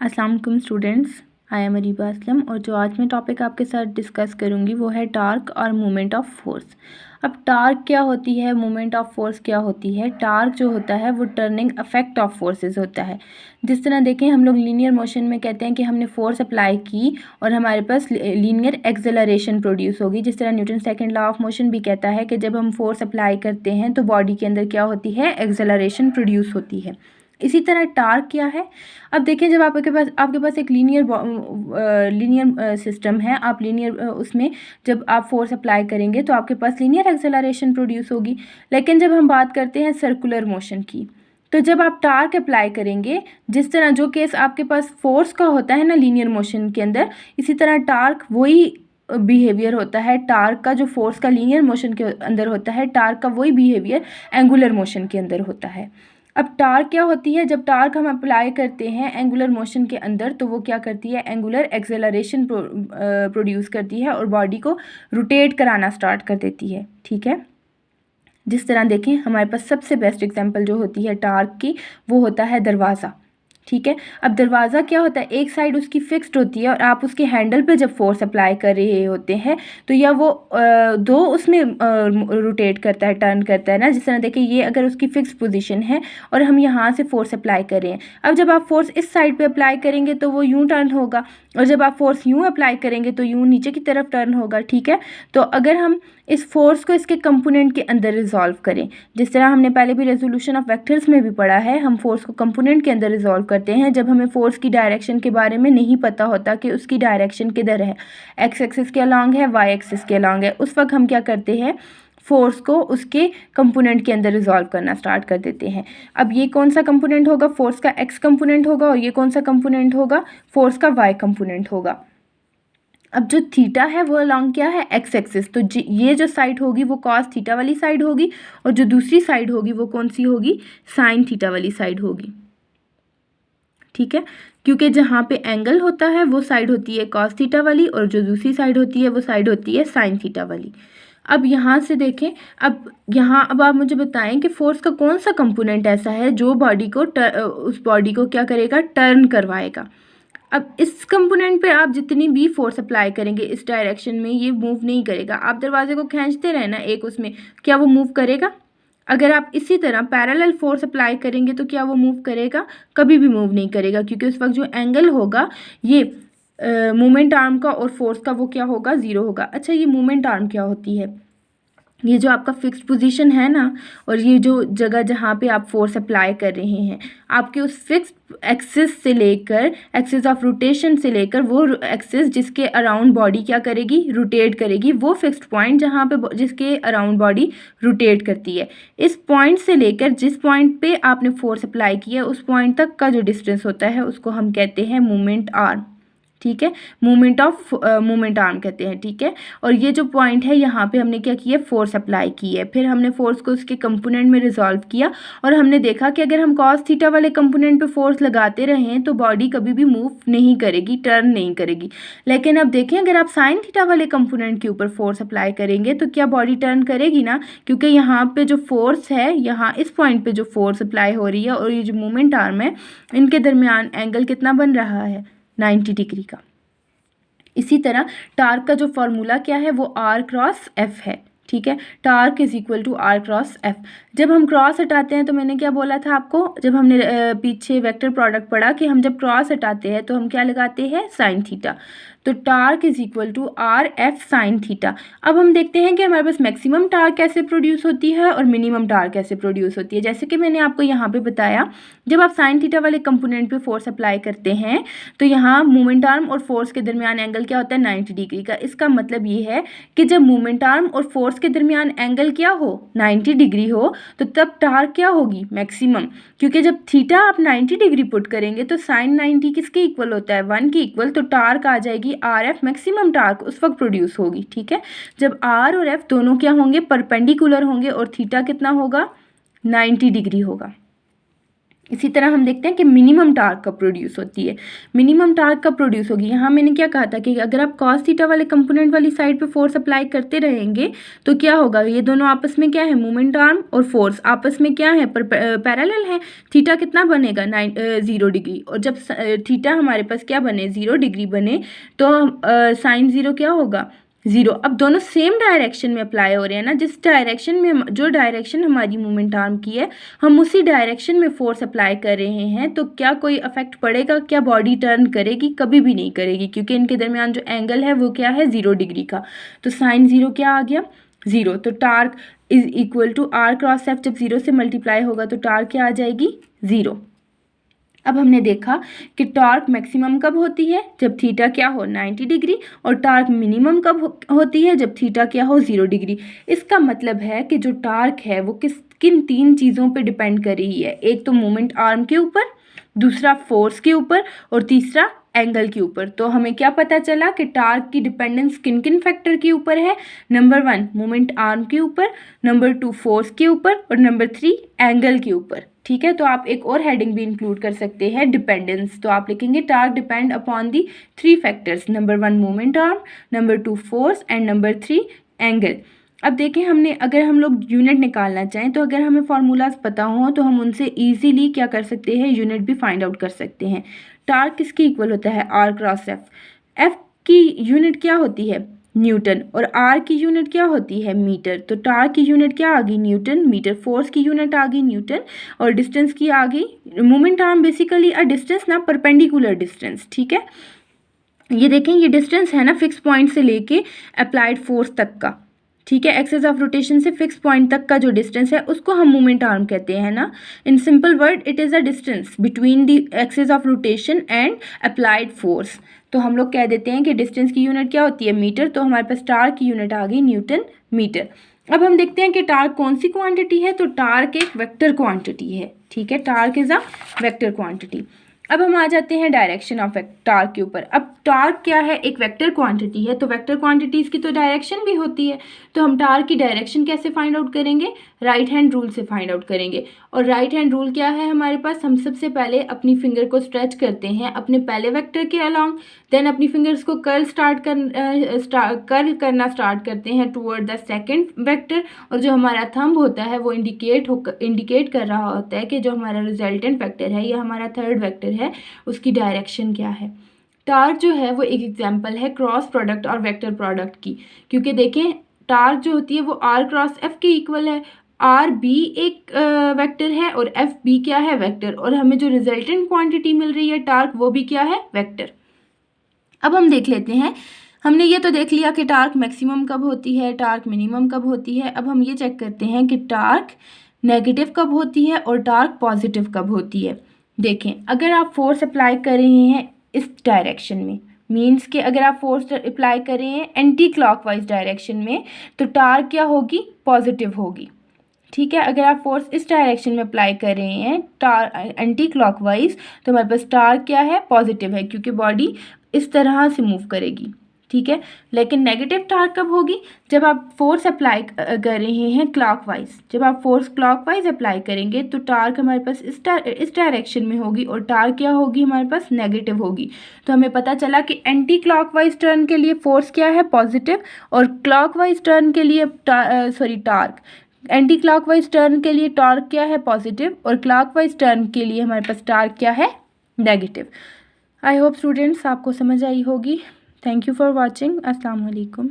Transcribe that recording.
अस्सलाम वालेकुम students, I am Ariba Aslam. और जो आज मैं टॉपिक आपके साथ डिस्कस करूँगी वो है टार्क और मोमेंट ऑफ फोर्स। अब टार्क क्या होती है, मोमेंट ऑफ फोर्स क्या होती है। टार्क जो होता है वो टर्निंग अफेक्ट ऑफ फोर्सेस होता है। जिस तरह देखें, हम लोग लीनियर मोशन में कहते हैं कि हमने फोर्स अप्लाई की और हमारे पास लीनियर एक्सेलरेशन प्रोड्यूस होगी। जिस तरह Newton second law of motion भी कहता है कि जब हम फोर्स अप्लाई करते हैं तो बॉडी के अंदर क्या होती है, एक्सेलरेशन प्रोड्यूस होती है। इसी तरह टार्क क्या है। अब देखिए, जब आपके पास एक लीनियर सिस्टम है, आप लीनियर उसमें जब आप फोर्स अप्लाई करेंगे तो आपके पास लीनियर एक्सेलरेशन प्रोड्यूस होगी। लेकिन जब हम बात करते हैं सर्कुलर मोशन की, तो जब आप टार्क अप्लाई करेंगे, जिस तरह जो केस आपके पास फोर्स का होता है ना लीनियर मोशन के अंदर, इसी तरह टार्क वही बिहेवियर होता है। टार्क का जो फोर्स का लीनियर मोशन के अंदर होता है, टार्क का वही बिहेवियर एंगुलर मोशन के अंदर होता है। अब टार्क क्या होती है, जब टार्क हम अप्लाई करते हैं एंगुलर मोशन के अंदर तो वो क्या करती है, एंगुलर एक्सेलरेशन प्रोड्यूस करती है और बॉडी को रोटेट कराना स्टार्ट कर देती है। ठीक है, जिस तरह देखें, हमारे पास सबसे बेस्ट एग्जांपल जो होती है टार्क की वो होता है दरवाज़ा। ठीक है, अब दरवाज़ा क्या होता है, एक साइड उसकी फिक्स्ड होती है और आप उसके हैंडल पे जब फोर्स अप्लाई कर रहे होते हैं तो या वो दो उसमें रोटेट करता है, टर्न करता है ना। जिस तरह देखिए, ये अगर उसकी फिक्स पोजीशन है और हम यहाँ से फोर्स अप्लाई कर रहे हैं, अब जब आप फोर्स इस साइड पे अप्लाई करेंगे तो वो यूँ टर्न होगा, और जब आप फोर्स यूँ अप्लाई करेंगे तो यूँ नीचे की तरफ टर्न होगा। ठीक है, तो अगर हम इस फोर्स को इसके कंपोनेंट के अंदर रिजॉल्व करें, जिस तरह हमने पहले भी रेजोल्यूशन ऑफ वेक्टर्स में भी पढ़ा है, हम फोर्स को कंपोनेंट के अंदर रिजॉल्व करते हैं जब हमें फोर्स की डायरेक्शन के बारे में नहीं पता होता कि उसकी डायरेक्शन किधर है, एक्स एक्सिस के अलॉन्ग है, वाई एक्सिस के अलॉन्ग है। उस वक्त हम क्या करते हैं, फोर्स को उसके कंपोनेंट के अंदर रिजॉल्व करना स्टार्ट कर देते हैं। अब ये कौन सा कंपोनेंट होगा, फोर्स का एक्स कंपोनेंट होगा, और ये कौन सा कंपोनेंट होगा, फोर्स का वाई कंपोनेंट होगा। अब जो थीटा है वो अलॉन्ग क्या है, एक्स एक्सिस, तो ये जो साइड होगी वो कॉस थीटा वाली साइड होगी, और जो दूसरी साइड होगी वो कौन सी होगी, साइन थीटा वाली साइड होगी। ठीक है, क्योंकि जहाँ पे एंगल होता है वो साइड होती है कॉस थीटा वाली, और जो दूसरी साइड होती है वो साइड होती है साइन थीटा वाली। अब यहाँ से देखें, अब आप मुझे बताएं कि फोर्स का कौन सा कंपोनेंट ऐसा है जो बॉडी को उस बॉडी को क्या करेगा, टर्न करवाएगा। अब इस कंपोनेंट पे आप जितनी भी फोर्स अप्लाई करेंगे इस डायरेक्शन में, ये मूव नहीं करेगा। आप दरवाजे को खींचते रहना एक उसमें, क्या वो मूव करेगा। अगर आप इसी तरह पैरेलल फोर्स अप्लाई करेंगे तो क्या वो मूव करेगा, कभी भी मूव नहीं करेगा, क्योंकि उस वक्त जो एंगल होगा ये मोमेंट आर्म का और फोर्स का वो क्या होगा, ज़ीरो होगा। अच्छा, ये मोमेंट आर्म क्या होती है, ये जो आपका फिक्स्ड पोजीशन है ना, और ये जो जगह जहाँ पे आप फोर्स अप्लाई कर रहे हैं, आपके उस फिक्स्ड एक्सिस से लेकर, एक्सिस ऑफ रोटेशन से लेकर वो एक्सिस जिसके अराउंड बॉडी क्या करेगी, रोटेट करेगी, वो फिक्स्ड पॉइंट जहाँ पे जिसके अराउंड बॉडी रोटेट करती है, इस पॉइंट से लेकर जिस पॉइंट पे आपने फोर्स अप्लाई किया उस पॉइंट तक का जो डिस्टेंस होता है उसको हम कहते हैं मोमेंट आर्म। ठीक है, मोमेंट आर्म कहते हैं। ठीक है, और ये जो पॉइंट है यहाँ पे हमने क्या किया, फोर्स अप्लाई की है, फिर हमने फोर्स को उसके कंपोनेंट में रिजॉल्व किया और हमने देखा कि अगर हम कॉस थीटा वाले कंपोनेंट पे फोर्स लगाते रहें तो बॉडी कभी भी मूव नहीं करेगी, टर्न नहीं करेगी। लेकिन अब देखें, अगर आप साइन थीटा वाले कंपोनेंट के ऊपर फोर्स अप्लाई करेंगे तो क्या बॉडी टर्न करेगी ना, क्योंकि यहाँ पे जो फोर्स है, यहाँ इस पॉइंट पे जो फोर्स अप्लाई हो रही है और ये जो मोमेंट आर्म है, इनके दरमियान एंगल कितना बन रहा है, 90 डिग्री का। इसी तरह टार्क का जो फॉर्मूला क्या है, वो आर क्रॉस एफ है। ठीक है, torque is equal to R cross F. जब हम क्रॉस हटाते हैं तो मैंने क्या बोला था आपको, जब हमने पीछे वेक्टर प्रोडक्ट पढ़ा कि हम जब क्रॉस हटाते हैं तो हम क्या लगाते हैं, साइन थीटा। तो torque is equal to R F sine theta. अब हम देखते हैं कि हमारे पास मैक्सिमम टार्क कैसे प्रोड्यूस होती है और मिनिमम टार्क कैसे प्रोड्यूस होती है। जैसे कि मैंने आपको यहाँ पे बताया, जब आप साइन थीटा वाले कंपोनेंट पे फोर्स अप्लाई करते हैं तो यहाँ मोमेंट आर्म और फोर्स के दरमियान एंगल क्या होता है, 90 डिग्री का। इसका मतलब ये है कि जब मोमेंट आर्म और फोर्स के दरमियान एंगल क्या हो, 90 डिग्री हो, तो तब टार्क क्या होगी, मैक्सिमम। क्योंकि जब थीटा आप 90 डिग्री पुट करेंगे तो साइन 90 किसके इक्वल होता है, 1 के इक्वल, तो टार्क आ जाएगी आर एफ, मैक्सिमम टार्क उस वक्त प्रोड्यूस होगी। ठीक है, जब आर और एफ दोनों क्या होंगे, परपेंडिकुलर होंगे और थीटा कितना होगा, 90 डिग्री होगा। इसी तरह हम देखते हैं कि मिनिमम टार्क कब प्रोड्यूस होती है। मिनिमम टार्क कब प्रोड्यूस होगी, यहाँ मैंने क्या कहा था कि अगर आप कॉस थीटा वाले कंपोनेंट वाली साइड पे फोर्स अप्लाई करते रहेंगे तो क्या होगा, ये दोनों आपस में क्या है, मोमेंट आर्म और फोर्स आपस में क्या है, पैरेलल है। थीटा कितना बनेगा, 0 डिग्री, और जब थीटा हमारे पास क्या बने, 0 डिग्री बने, तो साइन 0 क्या होगा, 0। अब दोनों सेम डायरेक्शन में अप्लाई हो रहे हैं ना, जिस डायरेक्शन में, जो डायरेक्शन हमारी मोमेंट आर्म की है, हम उसी डायरेक्शन में फोर्स अप्लाई कर रहे हैं, तो क्या कोई इफेक्ट पड़ेगा, क्या बॉडी टर्न करेगी, कभी भी नहीं करेगी, क्योंकि इनके दरमियान जो एंगल है वो क्या है, 0 डिग्री का। तो साइन 0 क्या आ गया, 0। तो torque is equal to R cross F, जब 0 से मल्टीप्लाई होगा तो टार्क क्या आ जाएगी, 0। अब हमने देखा कि टॉर्क मैक्सिमम कब होती है, जब थीटा क्या हो, 90 डिग्री, और टॉर्क मिनिमम कब होती है, जब थीटा क्या हो, 0 डिग्री। इसका मतलब है कि जो टॉर्क है वो किन 3 चीज़ों पे डिपेंड कर रही है, एक तो मोमेंट आर्म के ऊपर, दूसरा फोर्स के ऊपर, और तीसरा एंगल के ऊपर। तो हमें क्या पता चला कि टार्क की डिपेंडेंस किन किन फैक्टर के ऊपर है, नंबर 1 मोमेंट आर्म के ऊपर, नंबर 2 फोर्स के ऊपर, और नंबर 3 एंगल के ऊपर। ठीक है, तो आप एक और हेडिंग भी इंक्लूड कर सकते हैं, डिपेंडेंस। तो आप लिखेंगे torque depend upon the 3 factors, number 1 moment arm, number 2 force, and number 3 angle. अब देखें, हमने अगर हम लोग यूनिट निकालना चाहें तो अगर हमें फार्मूलाज पता हों तो हम उनसे इजीली क्या कर सकते हैं, यूनिट भी फाइंड आउट कर सकते हैं। टार्क किसके इक्वल होता है, आर क्रॉस एफ। एफ की यूनिट क्या होती है, न्यूटन, और आर की यूनिट क्या होती है, मीटर। तो टार्क की यूनिट क्या आ गई, न्यूटन मीटर। फोर्स की यूनिट आ गई न्यूटन, और डिस्टेंस की आ गई, moment arm basically a distance ना, परपेंडिकुलर डिस्टेंस। ठीक है, ये देखें, ये डिस्टेंस है ना फिक्स पॉइंट से लेके अप्लाइड फोर्स तक का। ठीक है, एक्सेस ऑफ रोटेशन से फिक्स पॉइंट तक का जो डिस्टेंस है उसको हम मोमेंट आर्म कहते हैं ना। In simple word, it is a distance between the axis of rotation and applied force. तो हम लोग कह देते हैं कि डिस्टेंस की यूनिट क्या होती है, मीटर। तो हमारे पास टार्क की यूनिट आ गई न्यूटन मीटर। अब हम देखते हैं कि टार्क कौन सी क्वांटिटी है, तो टार्क एक वेक्टर क्वांटिटी है। ठीक है, torque is a vector quantity. अब हम आ जाते हैं डायरेक्शन ऑफ टार्क के ऊपर। अब टार्क क्या है, एक वेक्टर क्वांटिटी है, तो वेक्टर क्वांटिटीज़ की तो डायरेक्शन भी होती है। तो हम टार्क की डायरेक्शन कैसे फाइंड आउट करेंगे, राइट हैंड रूल से फाइंड आउट करेंगे। और राइट हैंड रूल क्या है हमारे पास, हम सबसे पहले अपनी फिंगर को स्ट्रेच करते हैं अपने पहले वेक्टर के अलॉन्ग, देन अपनी फिंगर्स को कर्ल करना स्टार्ट करते हैं टूवर्ड द सेकेंड वेक्टर, और जो हमारा थंब होता है वो इंडिकेट कर रहा होता है कि जो हमारा रिजल्टेंट वेक्टर है या हमारा थर्ड वेक्टर है उसकी डायरेक्शन क्या है। टार्क जो है वो एक एग्जांपल है क्रॉस प्रोडक्ट और वेक्टर प्रोडक्ट की, क्योंकि देखें टार्क जो होती है वो आर क्रॉस एफ के इक्वल है। आर बी एक वेक्टर है और एफ बी क्या है, वेक्टर, और हमें जो रिजल्टेंट क्वांटिटी मिल रही है टार्क वो भी क्या है, वेक्टर। अब हम देख लेते हैं, हमने ये तो देख लिया कि टार्क मैक्सिमम कब होती है, टार्क मिनिमम कब होती है। अब हम ये चेक करते हैं कि टार्क नेगेटिव कब होती है और टार्क पॉजिटिव कब होती है। देखें, अगर आप फोर्स अप्लाई कर रहे हैं इस डायरेक्शन में, मीन्स कि अगर आप फोर्स अप्लाई कर रहे हैं एंटी क्लॉकवाइज डायरेक्शन में, तो टार्क क्या होगी, पॉजिटिव होगी। ठीक है, अगर आप फोर्स इस डायरेक्शन में अप्लाई कर रहे हैं एंटी क्लॉकवाइज, तो हमारे पास टार्क क्या है, पॉजिटिव है, क्योंकि बॉडी इस तरह से मूव करेगी। ठीक है, लेकिन नेगेटिव टार्क कब होगी, जब आप फोर्स अप्लाई कर रहे हैं क्लॉकवाइज। जब आप फोर्स क्लॉकवाइज अप्लाई करेंगे तो टार्क हमारे पास इस डायरेक्शन में होगी, और टार्क क्या होगी, हमारे पास नेगेटिव होगी। तो हमें पता चला कि एंटी क्लॉकवाइज टर्न के लिए फोर्स क्या है, पॉजिटिव, और क्लॉकवाइज टर्न के लिए टार्क, एंटी क्लॉकवाइज टर्न के लिए टॉर्क क्या है, पॉजिटिव, और क्लॉकवाइज टर्न के लिए हमारे पास टार्क क्या है, नेगेटिव। आई होप स्टूडेंट्स आपको समझ आई होगी। Thank you for watching. अस्सलाम वालेकुम।